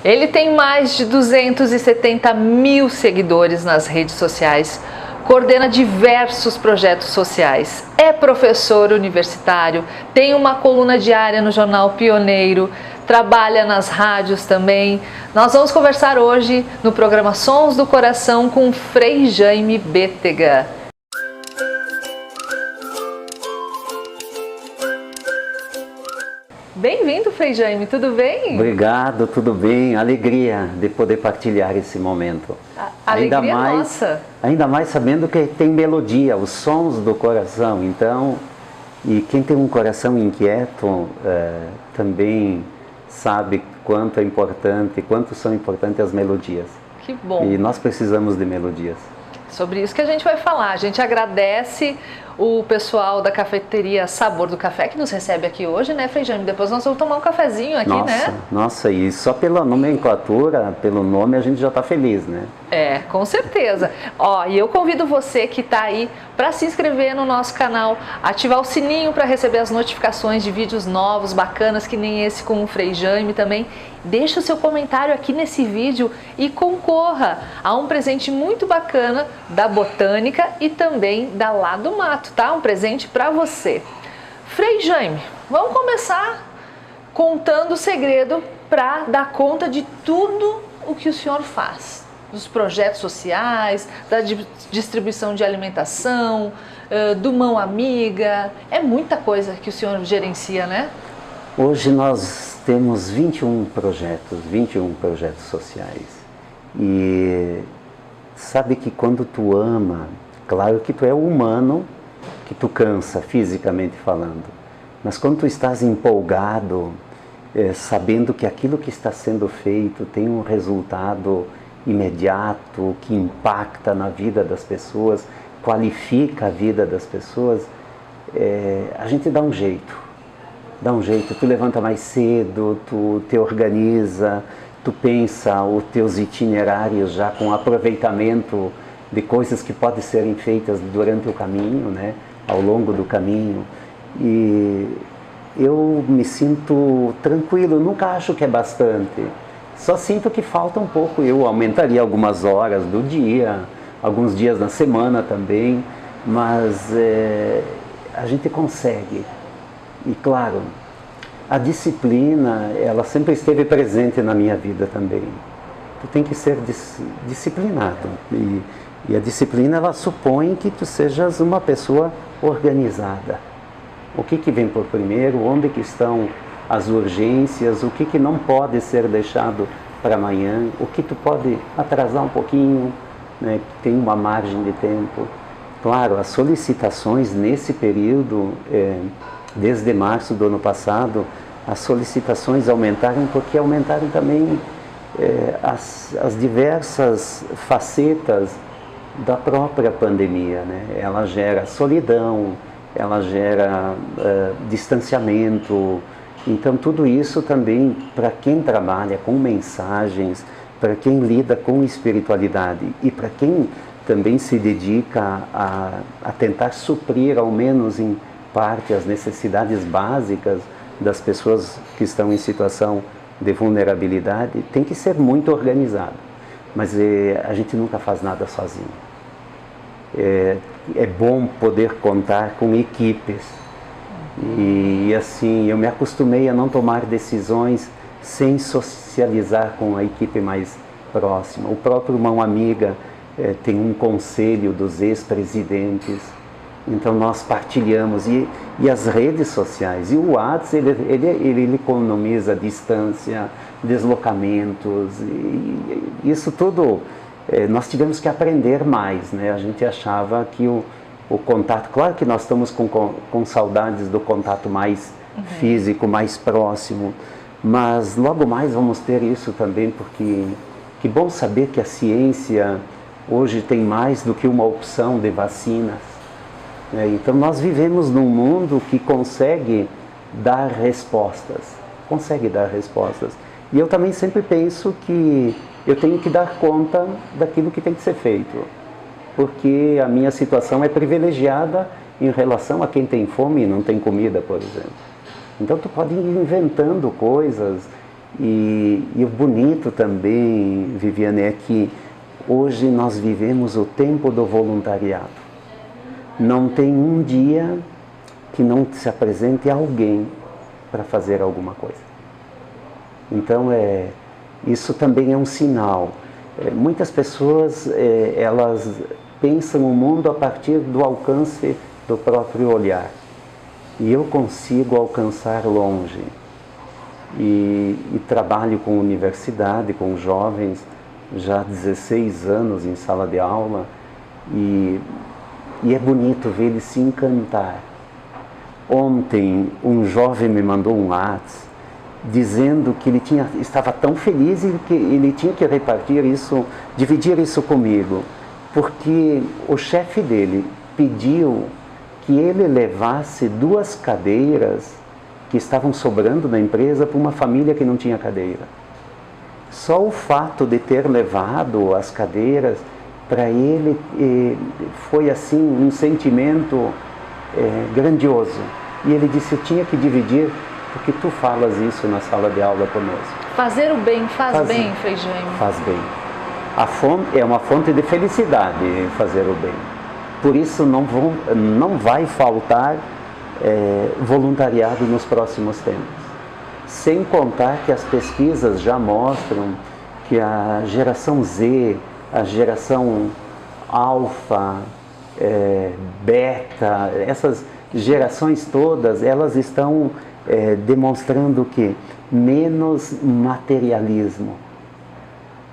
Ele tem mais de 270 mil seguidores nas redes sociais, coordena diversos projetos sociais, é professor universitário, tem uma coluna diária no jornal Pioneiro, trabalha nas rádios também. Nós vamos conversar hoje no programa Sons do Coração com Frei Jaime Bétega. Bem-vindo, Frei Jaime, tudo bem? Obrigado, tudo bem. Alegria de poder partilhar esse momento. Alegria nossa. Ainda mais sabendo que tem melodia, os sons do coração. Então, e quem tem um coração inquieto também sabe quanto é importante, quanto são importantes as melodias. Que bom. E nós precisamos de melodias. Sobre isso que a gente vai falar. A gente agradece o pessoal da cafeteria Sabor do Café que nos recebe aqui hoje, né, Frei Jaime? Depois nós vamos tomar um cafezinho aqui, né? Nossa, e só pela nomenclatura, pelo nome, a gente já está feliz, né? É, com certeza. Ó, e eu convido você que está aí para se inscrever no nosso canal, ativar o sininho para receber as notificações de vídeos novos, bacanas, que nem esse com o Frei Jaime também. Deixa o seu comentário aqui nesse vídeo e concorra a um presente muito bacana da Botânica e também da Lá do Mato, tá? Um presente para você. Frei Jaime, vamos começar contando o segredo para dar conta de tudo o que o senhor faz. Dos projetos sociais, da distribuição de alimentação, do Mão Amiga. É muita coisa que o senhor gerencia, né? Hoje nós temos 21 projetos sociais. E sabe que quando tu ama, claro que tu é humano, que tu cansa fisicamente falando, mas quando tu estás empolgado, sabendo que aquilo que está sendo feito tem um resultado imediato, que impacta na vida das pessoas, qualifica a vida das pessoas, a gente dá um jeito. Tu levanta mais cedo, tu te organiza, tu pensa os teus itinerários já com aproveitamento de coisas que podem serem feitas durante o caminho, né? Ao longo do caminho. E eu me sinto tranquilo, nunca acho que é bastante. Só sinto que falta um pouco, eu aumentaria algumas horas do dia, alguns dias na semana também, mas a gente consegue. E claro, a disciplina, ela sempre esteve presente na minha vida também. Tu tem que ser disciplinado. E a disciplina, ela supõe que tu sejas uma pessoa organizada. O que vem por primeiro, onde que estão as urgências, o que não pode ser deixado para amanhã, o que tu pode atrasar um pouquinho, né, que tem uma margem de tempo. Claro, as solicitações nesse período, desde março do ano passado, as solicitações aumentaram porque aumentaram também as diversas facetas da própria pandemia, né? Ela gera solidão, ela gera distanciamento. Então tudo isso também, para quem trabalha com mensagens, para quem lida com espiritualidade e para quem também se dedica a tentar suprir, ao menos em parte, as necessidades básicas das pessoas que estão em situação de vulnerabilidade, tem que ser muito organizado. Mas a gente nunca faz nada sozinho. É bom poder contar com equipes. E assim, eu me acostumei a não tomar decisões sem socializar com a equipe mais próxima. O próprio Mão Amiga tem um conselho dos ex-presidentes. Então nós partilhamos, e as redes sociais, e o WhatsApp, ele economiza distância, deslocamentos, e isso tudo nós tivemos que aprender mais, né? A gente achava que o contato, claro que nós estamos com saudades do contato mais físico, mais próximo, mas logo mais vamos ter isso também, porque que bom saber que a ciência hoje tem mais do que uma opção de vacinas. Então nós vivemos num mundo que consegue dar respostas, E eu também sempre penso que eu tenho que dar conta daquilo que tem que ser feito, porque a minha situação é privilegiada em relação a quem tem fome e não tem comida, por exemplo. Então tu pode ir inventando coisas, E o bonito também, Viviane, é que hoje nós vivemos o tempo do voluntariado. Não tem um dia que não se apresente alguém para fazer alguma coisa. Então, isso também é um sinal. Muitas pessoas, elas pensam o mundo a partir do alcance do próprio olhar. E eu consigo alcançar longe. E trabalho com universidade, com jovens, já há 16 anos em sala de aula. E é bonito ver eles se encantar. Ontem, um jovem me mandou um WhatsApp dizendo que ele estava tão feliz e que ele tinha que repartir isso, dividir isso comigo, porque o chefe dele pediu que ele levasse 2 cadeiras que estavam sobrando na empresa para uma família que não tinha cadeira. Só o fato de ter levado as cadeiras, para ele foi assim um sentimento grandioso. E ele disse, eu tinha que dividir, porque tu falas isso na sala de aula conosco. Fazer o bem faz bem, Frei Jaime. Faz bem. É uma fonte de felicidade fazer o bem. Por isso não vai faltar voluntariado nos próximos tempos. Sem contar que as pesquisas já mostram que a geração Z, a geração alfa, beta, essas gerações todas, elas estão demonstrando que menos materialismo.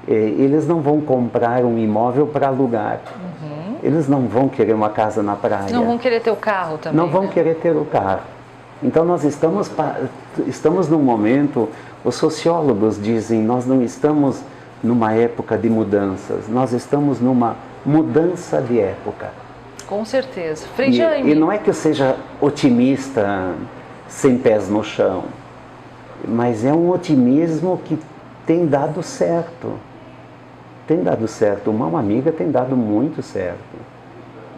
Eles não vão comprar um imóvel para alugar. Uhum. Eles não vão querer uma casa na praia. Não vão querer ter o carro também. Não vão querer ter o carro. Então nós estamos num momento, os sociólogos dizem, nós não estamos numa época de mudanças, nós estamos numa mudança de época. Com certeza. Frei Jaime. E não é que eu seja otimista sem pés no chão, mas é um otimismo que tem dado certo. Tem dado certo. O Mão Amiga tem dado muito certo.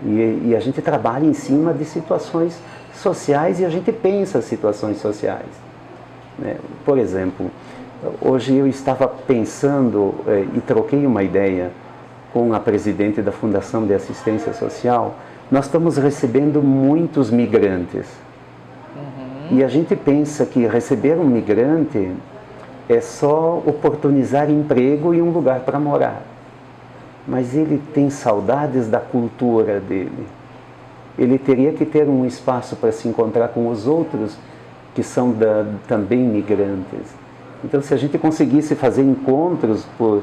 E a gente trabalha em cima de situações sociais e a gente pensa situações sociais. Por exemplo, hoje eu estava pensando e troquei uma ideia com a presidente da Fundação de Assistência Social. Nós estamos recebendo muitos migrantes. Uhum. E a gente pensa que receber um migrante é só oportunizar emprego e um lugar para morar. Mas ele tem saudades da cultura dele. Ele teria que ter um espaço para se encontrar com os outros que são também migrantes. Então, se a gente conseguisse fazer encontros por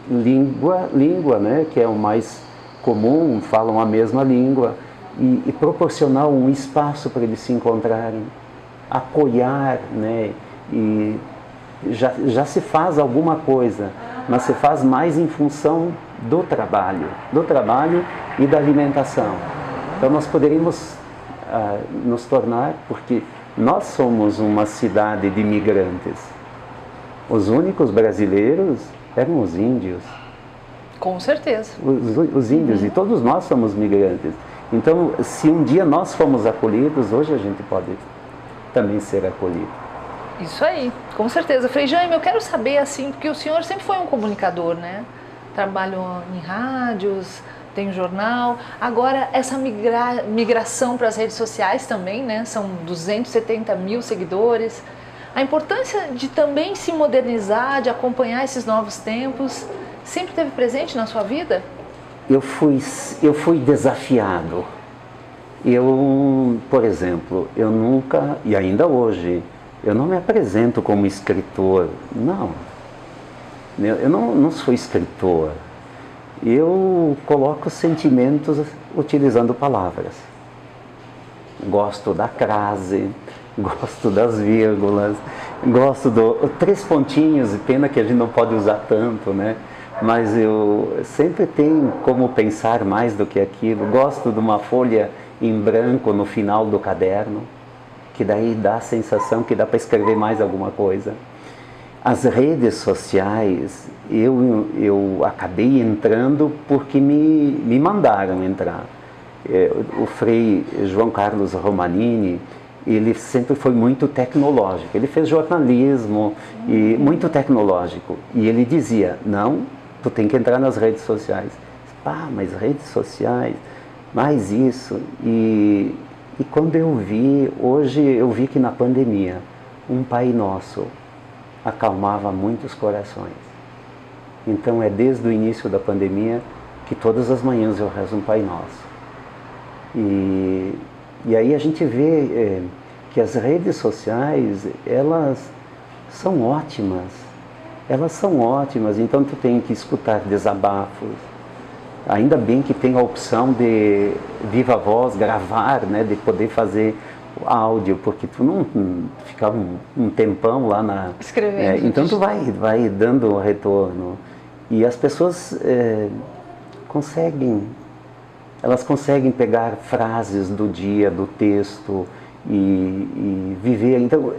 língua, né, que é o mais comum, falam a mesma língua, e proporcionar um espaço para eles se encontrarem, apoiar, né, e já se faz alguma coisa, mas se faz mais em função do trabalho e da alimentação. Então nós poderíamos nos tornar, porque nós somos uma cidade de imigrantes. Os únicos brasileiros eram os índios. Com certeza. Os índios, e todos nós somos migrantes. Então, se um dia nós fomos acolhidos, hoje a gente pode também ser acolhido. Isso aí, com certeza. Frei Jaime, eu quero saber assim, porque o senhor sempre foi um comunicador, né? Trabalhou em rádios, tem um jornal. Agora, essa migração para as redes sociais também, né? São 270 mil seguidores. A importância de também se modernizar, de acompanhar esses novos tempos, sempre esteve presente na sua vida? Eu fui desafiado. Por exemplo, eu nunca, e ainda hoje, eu não me apresento como escritor, não. Eu não sou escritor. Eu coloco sentimentos utilizando palavras. Gosto da crase, gosto das vírgulas, gosto do 3 pontinhos, pena que a gente não pode usar tanto, né? Mas eu sempre tenho como pensar mais do que aquilo. Gosto de uma folha em branco no final do caderno, que daí dá a sensação que dá para escrever mais alguma coisa. As redes sociais, eu acabei entrando porque me mandaram entrar. O Frei João Carlos Romanini, ele sempre foi muito tecnológico. Ele fez jornalismo e muito tecnológico. E ele dizia, não, tu tem que entrar nas redes sociais. Pá, mas redes sociais, mais isso. E quando eu vi, hoje eu vi que na pandemia, um Pai Nosso acalmava muitos corações. Então é desde o início da pandemia que todas as manhãs eu rezo um Pai Nosso. E aí a gente vê que as redes sociais, elas são ótimas. Elas são ótimas, então tu tem que escutar desabafos. Ainda bem que tem a opção de viva voz, gravar, né, de poder fazer áudio, porque tu não fica um tempão lá na... Escrevendo. Então tu vai dando retorno. E as pessoas elas conseguem pegar frases do dia, do texto e viver. Então,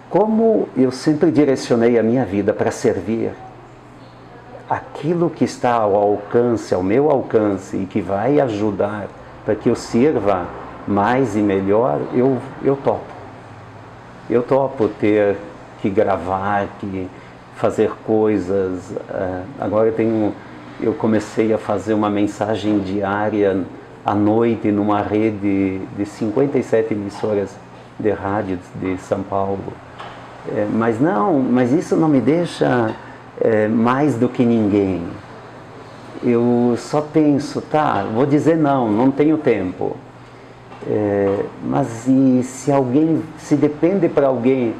como eu sempre direcionei a minha vida para servir, aquilo que está ao alcance, ao meu alcance e que vai ajudar para que eu sirva mais e melhor, eu topo. Eu topo ter que gravar, que fazer coisas. Agora eu comecei a fazer uma mensagem diária à noite numa rede de 57 emissoras de rádio de São Paulo. Mas isso não me deixa mais do que ninguém. Eu só penso, tá, vou dizer não tenho tempo. Mas e se depende para alguém.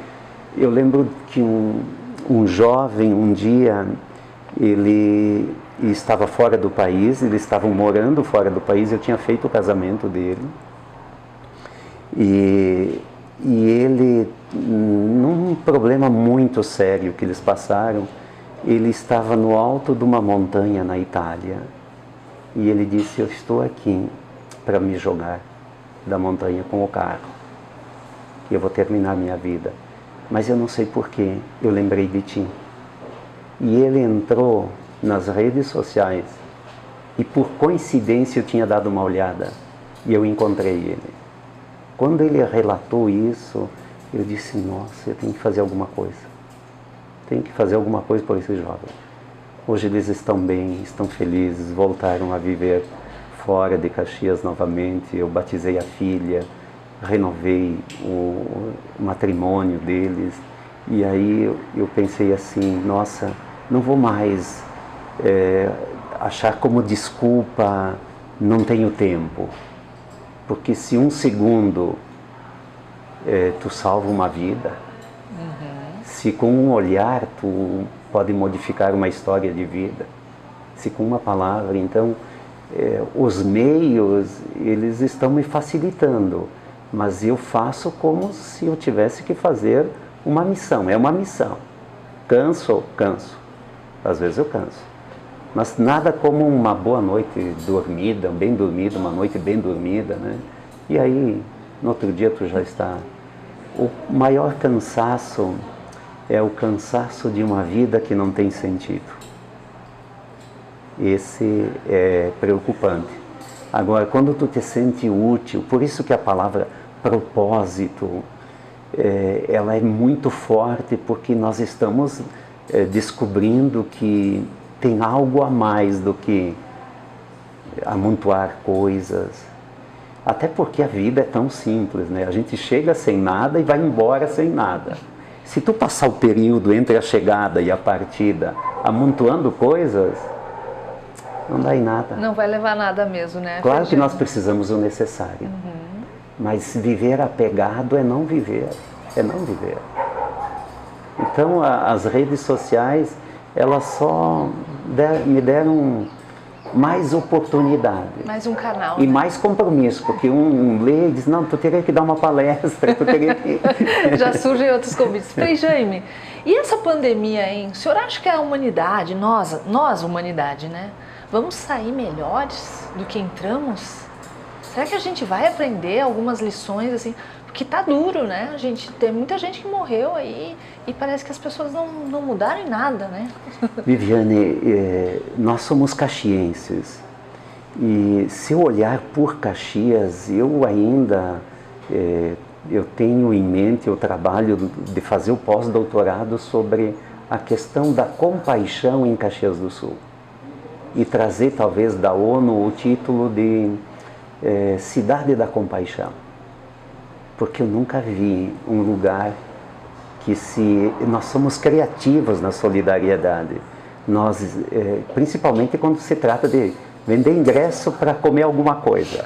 Eu lembro que um jovem, um dia, ele estava fora do país, eles estavam morando fora do país, eu tinha feito o casamento dele. E ele, num problema muito sério que eles passaram, ele estava no alto de uma montanha na Itália. E ele disse, eu estou aqui para me jogar da montanha com o carro. E eu vou terminar minha vida. Mas eu não sei porquê, eu lembrei de ti. E ele entrou nas redes sociais e por coincidência eu tinha dado uma olhada e eu encontrei ele. Quando ele relatou isso, eu disse, nossa, eu tenho que fazer alguma coisa. Tenho que fazer alguma coisa por esses jovens. Hoje eles estão bem, estão felizes, voltaram a viver fora de Caxias novamente. Eu batizei a filha, renovei o matrimônio deles. E aí eu pensei assim, nossa, não vou mais achar como desculpa, não tenho tempo. Porque se um segundo tu salva uma vida, se com um olhar tu pode modificar uma história de vida, se com uma palavra, então os meios, eles estão me facilitando, mas eu faço como se eu tivesse que fazer uma missão, é uma missão. Canso, às vezes eu canso, mas nada como uma boa noite dormida, bem dormida, uma noite bem dormida, né? E aí, no outro dia tu já está... O maior cansaço é o cansaço de uma vida que não tem sentido. Esse é preocupante. Agora, quando tu te sente útil, por isso que a palavra propósito, ela é muito forte, porque nós estamos descobrindo que tem algo a mais do que amontoar coisas. Até porque a vida é tão simples, né? A gente chega sem nada e vai embora sem nada. Se tu passar o período entre a chegada e a partida amontoando coisas, não dá em nada. Não vai levar nada mesmo, né? Claro que nós precisamos o necessário. Mas viver apegado é não viver. É não viver. Então as redes sociais, elas só me deram mais oportunidade. Mais um canal. E né? mais compromisso, porque um lê e diz, não, tu teria que dar uma palestra, tu teria que... Já surgem outros convites. Frei Jaime, e essa pandemia, hein? O senhor acha que a humanidade, nós humanidade, né? Vamos sair melhores do que entramos? Será que a gente vai aprender algumas lições, assim? Porque tá duro, né? Tem muita gente que morreu aí e parece que as pessoas não mudaram em nada, né? Viviane, nós somos caxienses E se eu olhar por Caxias, eu ainda eu tenho em mente o trabalho de fazer o pós-doutorado sobre a questão da compaixão em Caxias do Sul. E trazer talvez da ONU o título de Cidade da Compaixão. Porque eu nunca vi um lugar que nós somos criativos na solidariedade. Nós, principalmente quando se trata de vender ingresso para comer alguma coisa.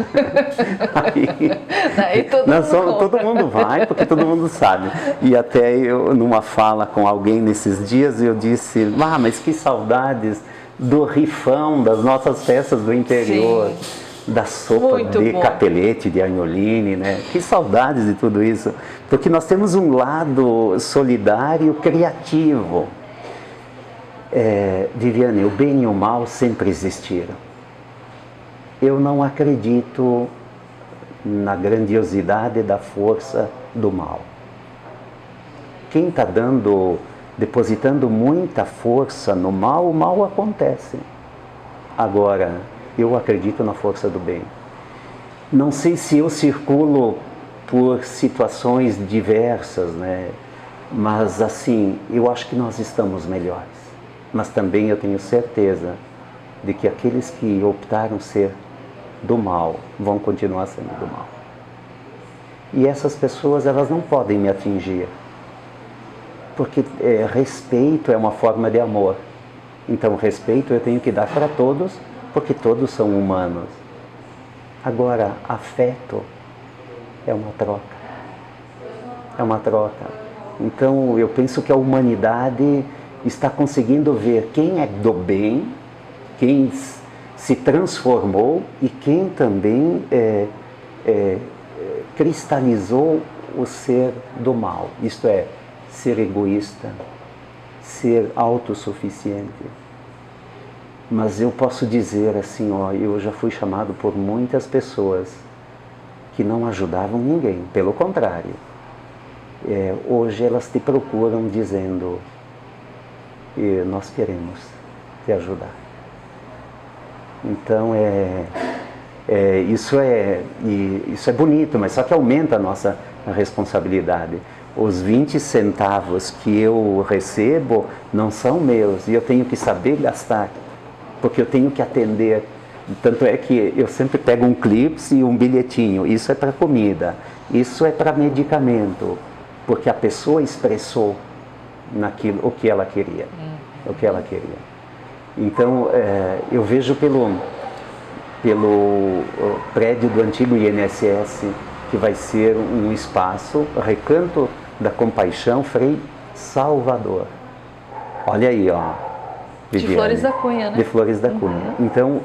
Aí todo mundo vai, porque todo mundo sabe. E até eu, numa fala com alguém nesses dias, eu disse, mas que saudades do rifão das nossas festas do interior. Sim. Da sopa muito de bom. Capelete, de agnoline, né? Que saudades de tudo isso. Porque nós temos um lado solidário, criativo. Viviane, o bem e o mal sempre existiram. Eu não acredito na grandiosidade da força do mal. Quem está depositando muita força no mal, o mal acontece. Agora, eu acredito na força do bem. Não sei se eu circulo por situações diversas, né? Mas assim, eu acho que nós estamos melhores. Mas também eu tenho certeza de que aqueles que optaram ser do mal vão continuar sendo do mal. E essas pessoas, elas não podem me atingir. Porque respeito é uma forma de amor. Então, respeito eu tenho que dar para todos, porque todos são humanos. Agora, afeto é uma troca. É uma troca. Então, eu penso que a humanidade está conseguindo ver quem é do bem, quem se transformou e quem também cristalizou o ser do mal. Isto é, ser egoísta, ser autossuficiente. Mas eu posso dizer assim, eu já fui chamado por muitas pessoas que não ajudavam ninguém, pelo contrário. Hoje elas te procuram dizendo, nós queremos te ajudar. Então isso é bonito, mas só que aumenta a nossa responsabilidade. Os 20 centavos que eu recebo não são meus e eu tenho que saber gastar. Porque eu tenho que atender, tanto é que eu sempre pego um clips e um bilhetinho, isso é para comida, isso é para medicamento, porque a pessoa expressou naquilo o que ela queria, o que ela queria. Então, eu vejo pelo prédio do antigo INSS, que vai ser um espaço, Recanto da Compaixão, Frei Salvador. Olha aí, Viviane, de Flores da Cunha, né? De Flores da Cunha. Então,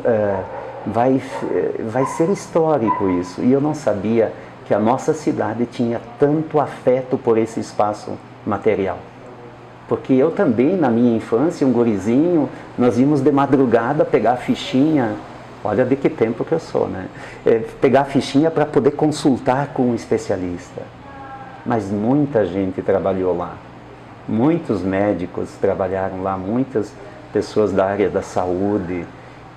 vai ser histórico isso. E eu não sabia que a nossa cidade tinha tanto afeto por esse espaço material. Porque eu também, na minha infância, um gurizinho, nós íamos de madrugada pegar a fichinha, olha de que tempo que eu sou, né? Pegar a fichinha para poder consultar com um especialista. Mas muita gente trabalhou lá. Muitos médicos trabalharam lá, muitas pessoas da área da saúde.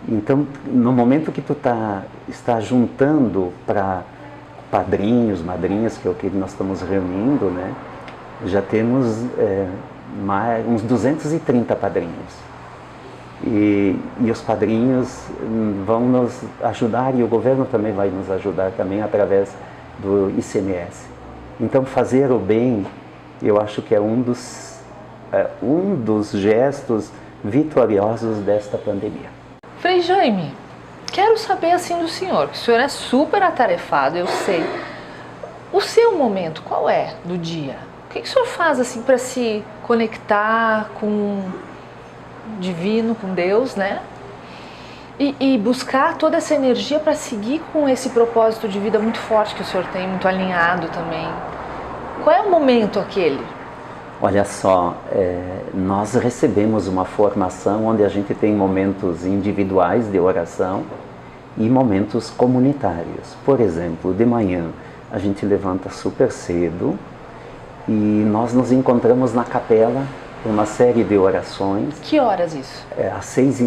Então, no momento que tu está juntando para padrinhos, madrinhas, que é o que nós estamos reunindo, né? Já temos uns 230 padrinhos. E os padrinhos vão nos ajudar e o governo também vai nos ajudar também através do ICMS. Então, fazer o bem, eu acho que é um dos gestos vitoriosos desta pandemia. Frei Jaime, quero saber assim do senhor, que o senhor é super atarefado, eu sei. O seu momento, qual é do dia? O que o senhor faz assim para se conectar com o divino, com Deus, né? E buscar toda essa energia para seguir com esse propósito de vida muito forte que o senhor tem, muito alinhado também. Qual é o momento aquele? Olha só, nós recebemos uma formação onde a gente tem momentos individuais de oração e momentos comunitários. Por exemplo, de manhã a gente levanta super cedo e nós nos encontramos na capela por uma série de orações. Que horas isso?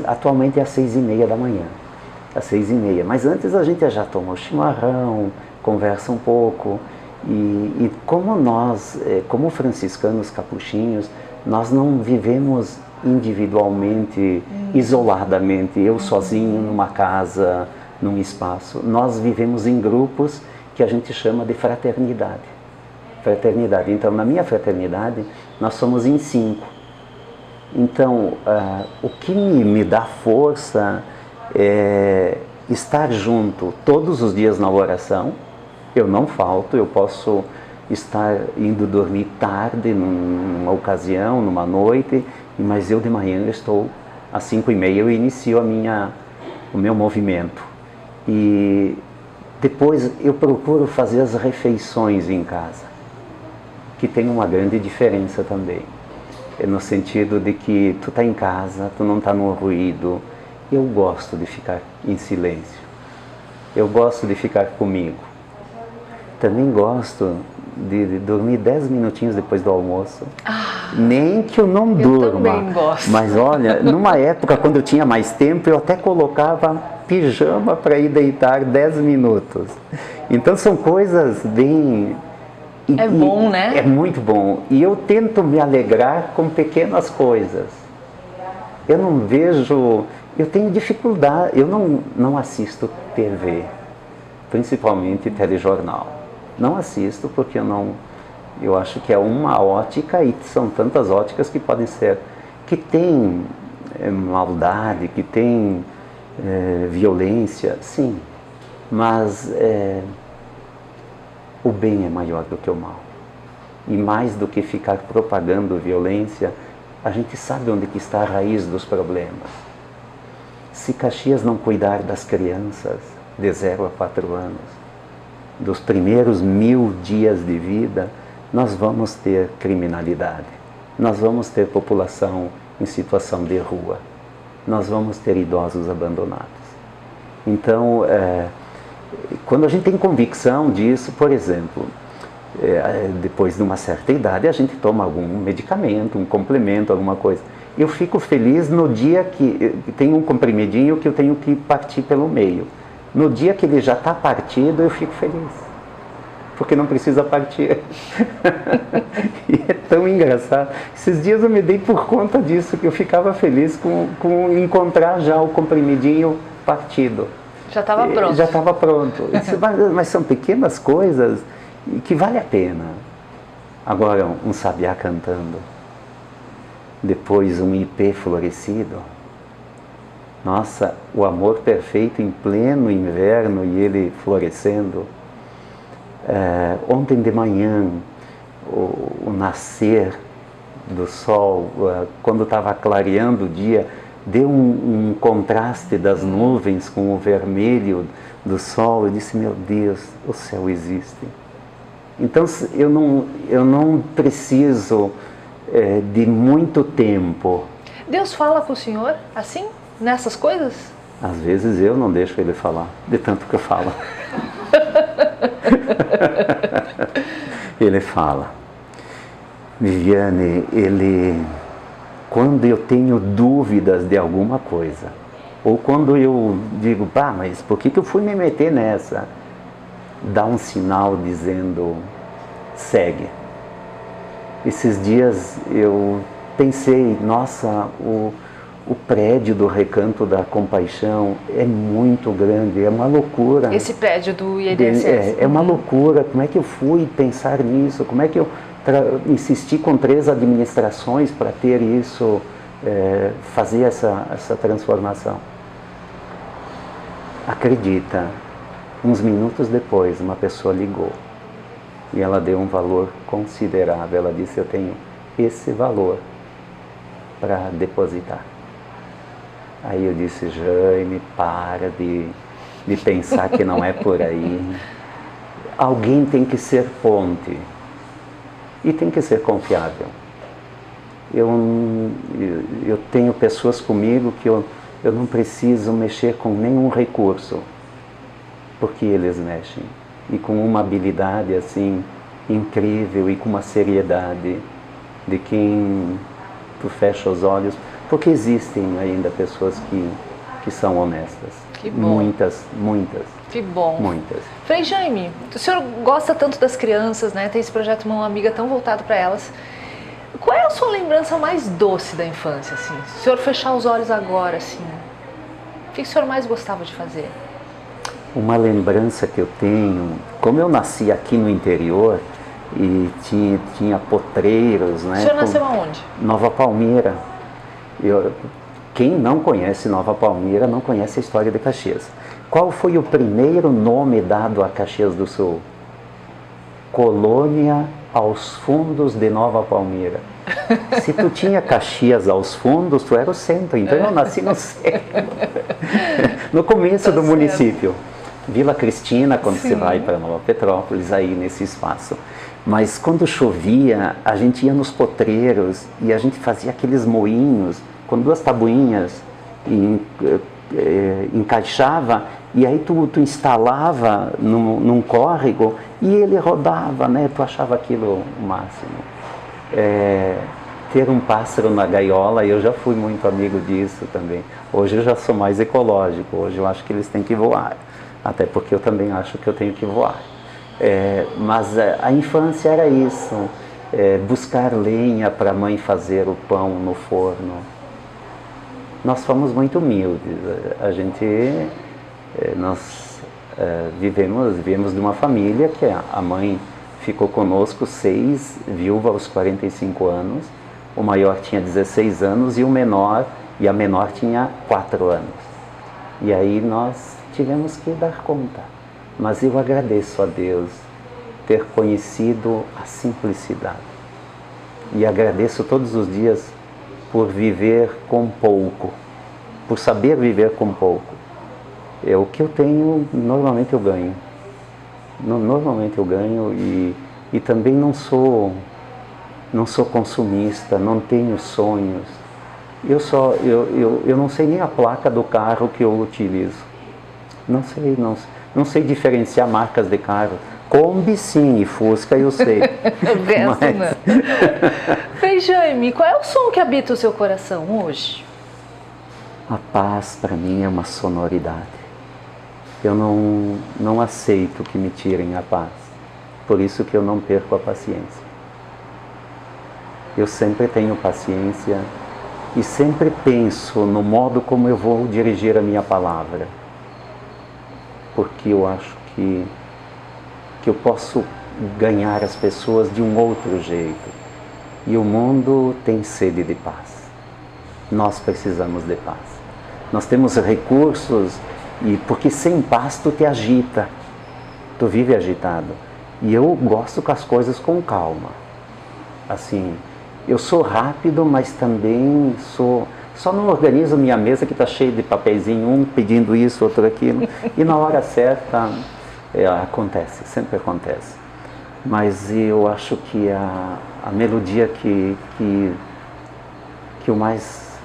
Atualmente é às 6h30 da manhã. às 6h30. Mas antes a gente já toma o chimarrão, conversa um pouco. E como nós, como franciscanos capuchinhos, nós não vivemos individualmente, isoladamente, eu sozinho numa casa, num espaço. Nós vivemos em grupos que a gente chama de fraternidade. Fraternidade. Então, na minha fraternidade, nós somos em 5. Então, o que me dá força é estar junto todos os dias na oração. Eu não falto, eu posso estar indo dormir tarde numa ocasião, numa noite, mas eu de manhã eu estou às 5h30, eu inicio o meu movimento. E depois eu procuro fazer as refeições em casa, que tem uma grande diferença também. No sentido de que tu está em casa, tu não está no ruído. Eu gosto de ficar em silêncio. Eu gosto de ficar comigo. Também gosto de dormir 10 minutinhos depois do almoço. Nem que eu não durma. Eu também gosto. Mas olha, numa época quando eu tinha mais tempo, eu até colocava pijama para ir deitar 10 minutos. Então são coisas bem... É bom, né? É muito bom. E eu tento me alegrar com pequenas coisas. Eu não vejo... Eu tenho dificuldade. Eu não assisto TV, principalmente telejornal. Não assisto porque eu acho que é uma ótica e são tantas óticas que podem ser... Que tem maldade, que tem violência, sim. Mas... o bem é maior do que o mal. E mais do que ficar propagando violência, a gente sabe onde que está a raiz dos problemas. Se Caxias não cuidar das crianças de 0 a 4 anos, dos primeiros 1000 dias de vida, nós vamos ter criminalidade. Nós vamos ter população em situação de rua. Nós vamos ter idosos abandonados. Então, quando a gente tem convicção disso, por exemplo, depois de uma certa idade, a gente toma algum medicamento, um complemento, alguma coisa. Eu fico feliz no dia que tem um comprimidinho que eu tenho que partir pelo meio. No dia que ele já está partido, eu fico feliz, porque não precisa partir. E é tão engraçado. Esses dias eu me dei por conta disso, que eu ficava feliz com encontrar já o comprimidinho partido. Já estava pronto. Já estava pronto. Mas são pequenas coisas que vale a pena. Agora, um sabiá cantando, depois um ipê florescido. Nossa, o amor perfeito em pleno inverno e ele florescendo. Ontem de manhã, o nascer do sol, quando estava clareando o dia, deu um contraste das nuvens com o vermelho do sol. Eu disse, meu Deus, o céu existe. Então eu não preciso de muito tempo. Deus fala com o senhor assim, nessas coisas? Às vezes eu não deixo ele falar, de tanto que eu falo. Ele fala. Viviane, quando eu tenho dúvidas de alguma coisa, ou quando eu digo, mas por que eu fui me meter nessa? Dá um sinal dizendo, segue. Esses dias eu pensei, nossa, o prédio do Recanto da Compaixão é muito grande, é uma loucura. Esse prédio do INSS. É uma loucura, como é que eu fui pensar nisso? Como é que eu insisti com 3 administrações para ter isso, fazer essa transformação? Acredita, uns minutos depois uma pessoa ligou e ela deu um valor considerável. Ela disse, eu tenho esse valor para depositar. Aí eu disse, Jaime, para de pensar que não é por aí. Alguém tem que ser ponte. E tem que ser confiável. Eu tenho pessoas comigo que eu não preciso mexer com nenhum recurso, porque eles mexem. E com uma habilidade assim incrível e com uma seriedade de quem tu fecha os olhos, porque existem ainda pessoas que são honestas. Que bom. Muitas, muitas. Que bom. Muitas. Frei Jaime, o senhor gosta tanto das crianças, né? Tem esse projeto Mão Amiga tão voltado para elas. Qual é a sua lembrança mais doce da infância, assim? Se o senhor fechar os olhos agora, assim, o que o senhor mais gostava de fazer? Uma lembrança que eu tenho, como eu nasci aqui no interior e tinha potreiros, né? O senhor nasceu aonde? Nova Palmira. Quem não conhece Nova Palmira não conhece a história de Caxias. Qual foi o primeiro nome dado a Caxias do Sul? Colônia aos fundos de Nova Palmira. Se tu tinha Caxias aos fundos, tu era o centro. Então eu nasci no centro. No começo do município. Vila Cristina, quando você vai para Nova Petrópolis, aí nesse espaço. Mas quando chovia, a gente ia nos potreiros e a gente fazia aqueles moinhos com duas tabuinhas e encaixava, e aí tu instalava num córrego e ele rodava, né? Tu achava aquilo o máximo. Ter um pássaro na gaiola, eu já fui muito amigo disso também. Hoje eu já sou mais ecológico, hoje eu acho que eles têm que voar, até porque eu também acho que eu tenho que voar. Mas a infância era isso, buscar lenha para a mãe fazer o pão no forno. Nós fomos muito humildes, nós viemos de uma família que a mãe ficou conosco 6, viúva aos 45 anos, o maior tinha 16 anos e a menor tinha 4 anos. E aí nós tivemos que dar conta. Mas eu agradeço a Deus ter conhecido a simplicidade. E agradeço todos os dias por viver com pouco, por saber viver com pouco. O que eu tenho, normalmente eu ganho. Normalmente eu ganho e também não sou consumista, não tenho sonhos. Eu não sei nem a placa do carro que eu utilizo. Não sei diferenciar marcas de carro. Kombi sim, e Fusca eu sei. Frei Jaime, qual é o som que habita o seu coração hoje? A paz para mim é uma sonoridade. Eu não aceito que me tirem a paz. Por isso que eu não perco a paciência. Eu sempre tenho paciência e sempre penso no modo como eu vou dirigir a minha palavra. Porque eu acho que eu posso ganhar as pessoas de um outro jeito. E o mundo tem sede de paz. Nós precisamos de paz. Nós temos recursos, porque sem paz tu te agita. Tu vive agitado. E eu gosto com as coisas com calma. Assim, eu sou rápido, mas também só não organizo minha mesa que está cheia de papeizinho, um pedindo isso, outro aquilo. E na hora certa, acontece, sempre acontece. Mas eu acho que a melodia que eu mais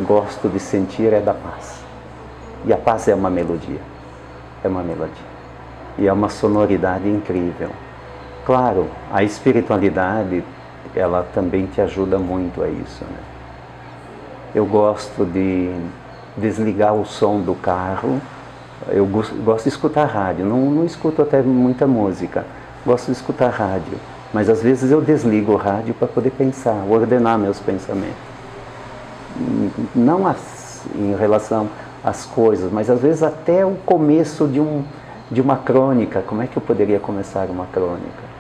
gosto de sentir é da paz. E a paz é uma melodia. É uma melodia. E é uma sonoridade incrível. Claro, a espiritualidade, ela também te ajuda muito a isso, né? Eu gosto de desligar o som do carro. Eu gosto de escutar rádio. Não escuto até muita música. Gosto de escutar rádio. Mas às vezes eu desligo o rádio para poder pensar, ordenar meus pensamentos. Não em relação às coisas, mas às vezes até o começo de uma crônica. Como é que eu poderia começar uma crônica?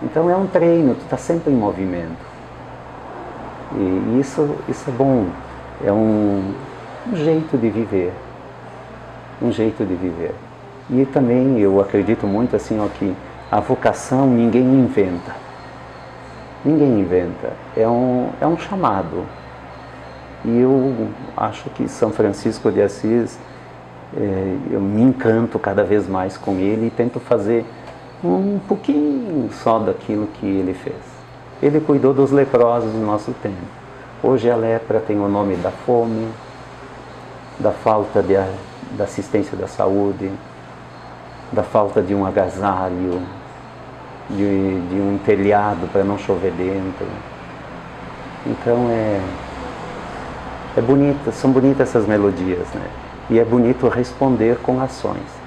Então é um treino, tu está sempre em movimento. E isso é bom, é um jeito de viver. Um jeito de viver. E também eu acredito muito assim, que a vocação ninguém inventa. Ninguém inventa. É um chamado. E eu acho que São Francisco de Assis, eu me encanto cada vez mais com ele e tento fazer um pouquinho só daquilo que ele fez. Ele cuidou dos leprosos no nosso tempo. Hoje a lepra tem o nome da fome, da falta da assistência da saúde, da falta de um agasalho, de um telhado para não chover dentro. Então É bonita, são bonitas essas melodias, né? E é bonito responder com ações.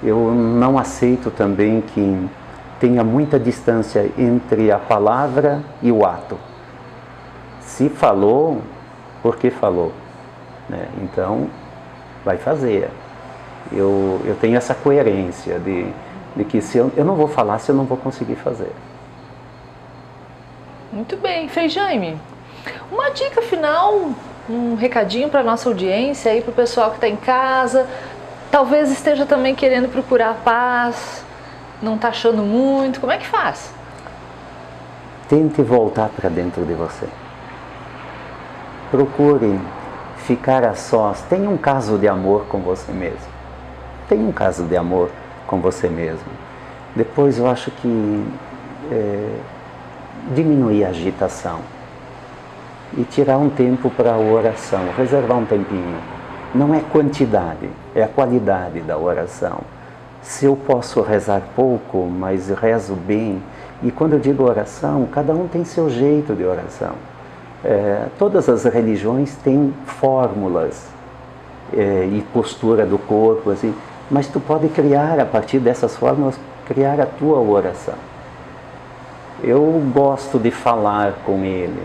Eu não aceito também que tenha muita distância entre a palavra e o ato. Se falou, por que falou? Né? Então, vai fazer. Eu tenho essa coerência de que se eu não vou falar se eu não vou conseguir fazer. Muito bem. Frei Jaime, uma dica final, um recadinho para a nossa audiência, aí para o pessoal que está em casa, talvez esteja também querendo procurar a paz, não está achando muito, como é que faz? Tente voltar para dentro de você. Procure ficar a sós. Tenha um caso de amor com você mesmo. Tenha um caso de amor com você mesmo. Depois eu acho que diminuir a agitação e tirar um tempo para a oração, reservar um tempinho. Não é quantidade, é a qualidade da oração. Se eu posso rezar pouco, mas rezo bem, e quando eu digo oração, cada um tem seu jeito de oração. Todas as religiões têm fórmulas e postura do corpo, assim, mas tu pode criar, a partir dessas fórmulas, criar a tua oração. Eu gosto de falar com ele,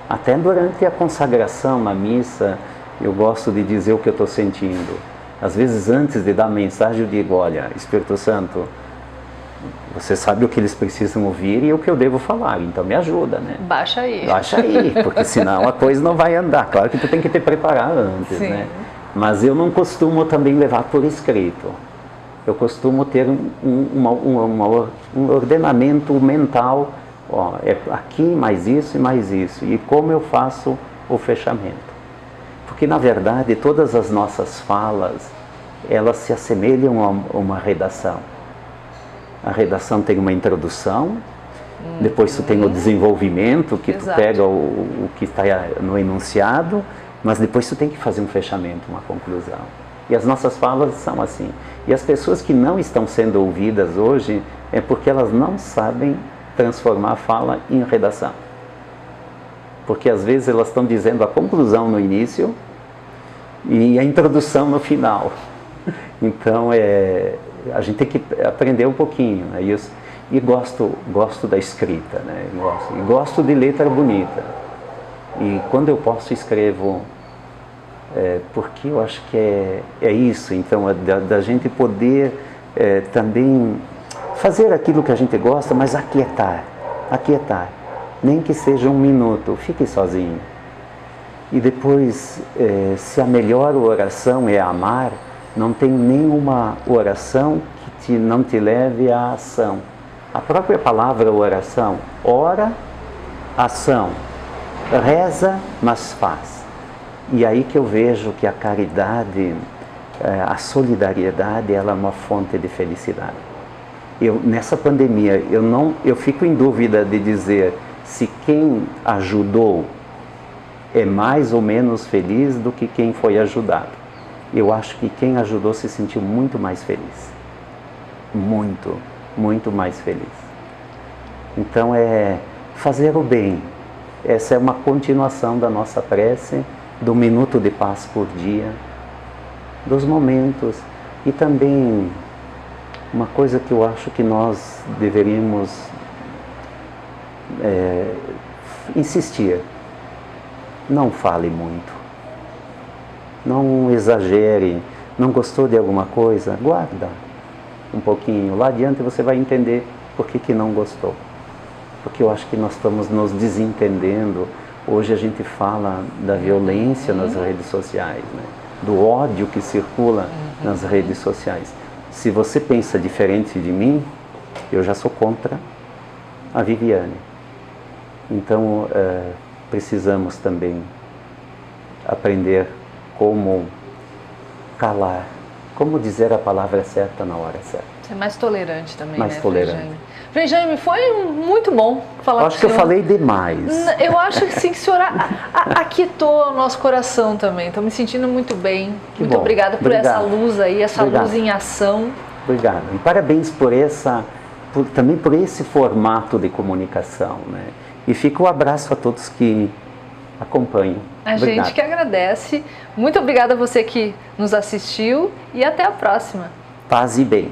até durante a consagração na missa, eu gosto de dizer o que eu estou sentindo. Às vezes, antes de dar a mensagem, eu digo, olha, Espírito Santo, você sabe o que eles precisam ouvir e o que eu devo falar, então me ajuda, né? Baixa aí. Baixa aí, porque senão a coisa não vai andar. Claro que tu tem que te preparar antes, Sim. né? Mas eu não costumo também levar por escrito. Eu costumo ter um ordenamento mental, ó, é aqui mais isso e mais isso, e como eu faço o fechamento. Porque, na verdade, todas as nossas falas, elas se assemelham a uma redação. A redação tem uma introdução, depois tu tem o desenvolvimento, que tu pega o que está no enunciado, mas depois tu tem que fazer um fechamento, uma conclusão. E as nossas falas são assim. E as pessoas que não estão sendo ouvidas hoje é porque elas não sabem transformar a fala em redação. Porque às vezes elas estão dizendo a conclusão no início e a introdução no final. Então a gente tem que aprender um pouquinho, né? E gosto da escrita, né? Gosto de letra bonita. E quando eu posso escrevo, porque eu acho que é isso, então, da gente poder também fazer aquilo que a gente gosta, mas aquietar, nem que seja um minuto, fique sozinho. E depois, se a melhor oração é amar, não tem nenhuma oração que não te leve à ação. A própria palavra oração, ora, ação, reza, mas faz. E aí que eu vejo que a caridade, a solidariedade, ela é uma fonte de felicidade. Nessa pandemia, eu fico em dúvida de dizer se quem ajudou é mais ou menos feliz do que quem foi ajudado. Eu acho que quem ajudou se sentiu muito mais feliz. Muito, muito mais feliz. Então fazer o bem. Essa é uma continuação da nossa prece, do minuto de paz por dia, dos momentos. E também uma coisa que eu acho que nós deveríamos insistir. Não fale muito. Não exagere. Não gostou de alguma coisa? Guarda um pouquinho. Lá adiante você vai entender por que não gostou. Porque eu acho que nós estamos nos desentendendo. Hoje a gente fala da violência nas redes sociais, né? Do ódio que circula nas redes sociais. Se você pensa diferente de mim, eu já sou contra a Viviane. Então, precisamos também aprender como calar, como dizer a palavra certa na hora certa. Ser mais tolerante também, mais né, tolerante. Frei Jaime, foi muito bom falar com o senhor. Acho que eu falei demais. Eu acho que sim, que o senhor aquietou o nosso coração também. Estou me sentindo muito bem. Muito obrigada por essa luz aí, essa luz em ação. Obrigado. E parabéns também por esse formato de comunicação, né? E fica o abraço a todos que acompanho. A Obrigado. gente que agradece. Muito obrigada a você que nos assistiu e até a próxima. Paz e bem.